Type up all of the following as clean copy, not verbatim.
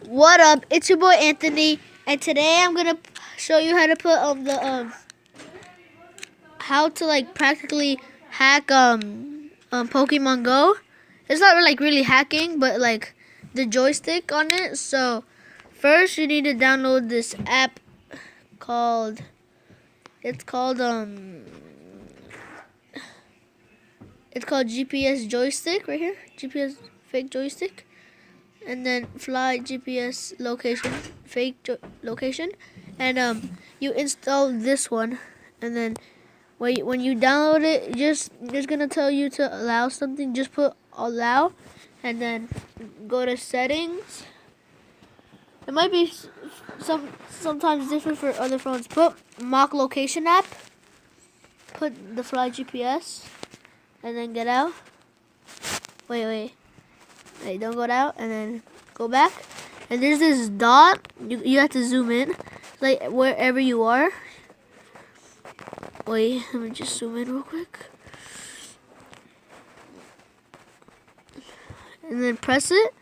What up? It's your boy Anthony, and today I'm gonna show you how to put how to like practically hack Pokemon Go. It's not like really hacking, but like the joystick on it. So first you need to download this app called it's called GPS joystick right here. GPS fake joystick. And then fly GPS location, location, and you install this one, and then when you download it, just gonna tell you to allow something. Just put allow, and then go to settings. It might be sometimes different for other phones. Put mock location app. Put the fly GPS, and then get out. Wait, don't go out, and then go back. And there's this dot. You have to zoom in, like wherever you are. Wait, let me just zoom in real quick. And then press it.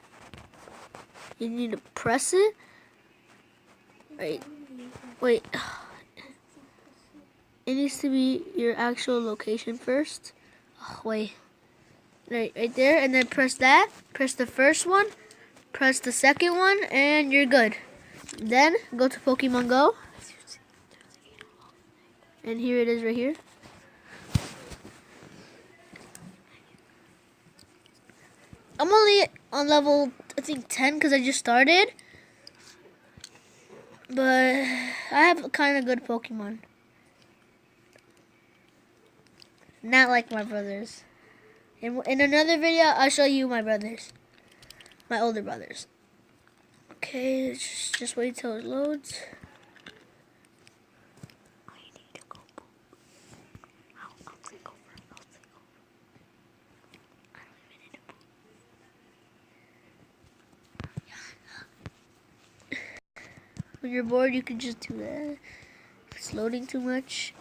You need to press it. Wait. It needs to be your actual location first. Oh, wait. Right there, and then press that. Press the first one, press the second one, and you're good. Then go to Pokemon Go, and here it is right here. I'm only on level, I think 10 because I just started, but I have kind of good Pokemon. Not like my brothers. In another video, I'll show you my brothers. My older brothers. Okay, just wait till it loads. I need to go poop. I'll take over. I don't even need to poop. When you're bored, you can just do that. If it's loading too much.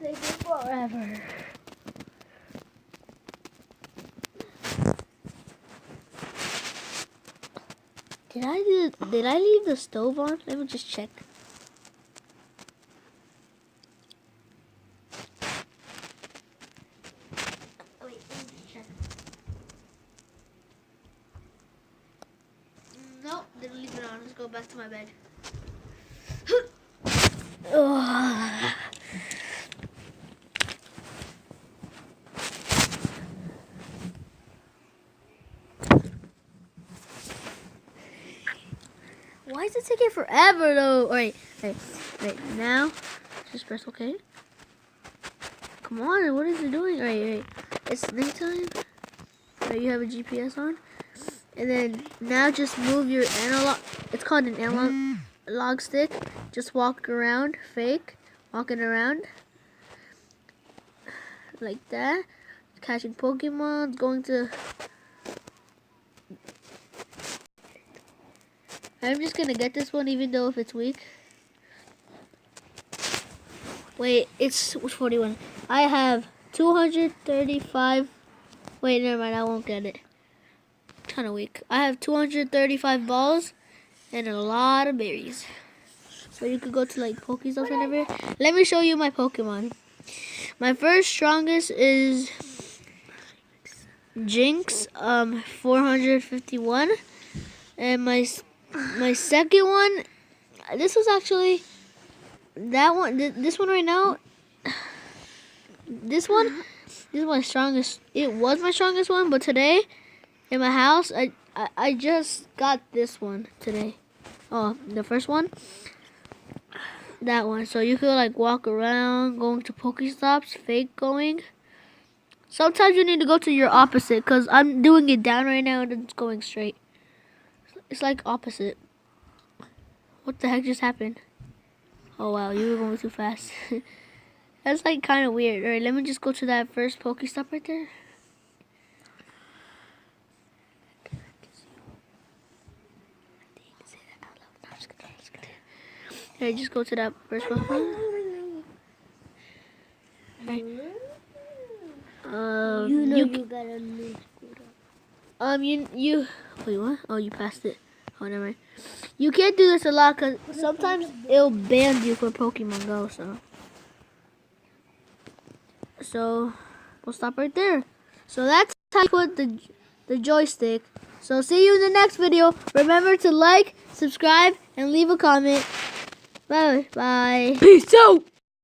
Take forever. Did I leave the stove on? Let me just check. Wait, let me just check. Nope, didn't leave it on. Let's go back to my bed. Why is it taking forever though? Wait. Now, just press OK. Come on, what is it doing? Wait. It's nighttime. You have a GPS on. And then now just move your analog. It's called an analog stick. Just walk around, walking around. Like that. Catching Pokemon, going to... I'm just gonna get this one even though if it's weak. Wait, it's 41. I have 235. Wait, never mind, I won't get it. Kind of weak. I have 235 balls and a lot of berries. So you could go to like Pokestops and everywhere. Let me show you my Pokemon. My first strongest is Jinx, 451. And my second one, this was actually that one. This one right now. This one is my strongest. It was my strongest one, but today in my house, I just got this one today. Oh, the first one. That one. So you could like walk around, going to Pokestops, fake going. Sometimes you need to go to your opposite, because I'm doing it down right now and it's going straight. It's like opposite. What the heck just happened? Oh wow, you were going too fast. That's like kind of weird. Alright, let me just go to that first Pokestop right there. Alright, just go to that first Pokemon. Right. You got a new scooter. you wait, what? Oh, you passed it. Oh, never mind. You can't do this a lot because sometimes it'll ban you for Pokemon Go. So we'll stop right there. So that's how you put the joystick. So see you in the next video. Remember to like, subscribe, and leave a comment. Bye. Bye. Peace out.